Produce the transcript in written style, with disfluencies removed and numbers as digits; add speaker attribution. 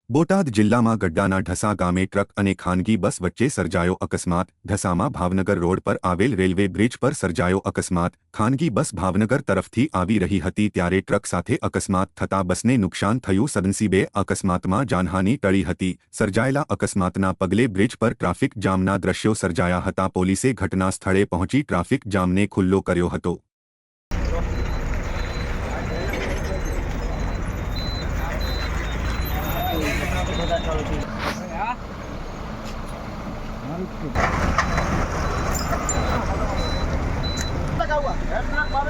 Speaker 1: બોટાદ જિલ્લામાં ગડ્ડાના ઢસા ગામે ટ્રક અને ખાનગી બસ વચ્ચે સર્જાયો અકસ્માત। ઢસામાં ભાવનગર રોડ પર આવેલ રેલવે બ્રિજ પર સર્જાયો અકસ્માત। ખાનગી બસ ભાવનગર તરફથી આવી રહી હતી ત્યારે ટ્રક સાથે અકસ્માત થતાં બસને નુકસાન થયું। સદનસીબે અકસ્માતમાં જાનહાનિ ટળી હતી। સર્જાયેલા અકસ્માતના પગલે બ્રિજ પર ટ્રાફિક જામના દ્રશ્યો સર્જાયા હતા। પોલીસે ઘટના સ્થળે પહોંચી ટ્રાફિક જામને ખુલ્લો કર્યો હતો।
Speaker 2: નાખવાનું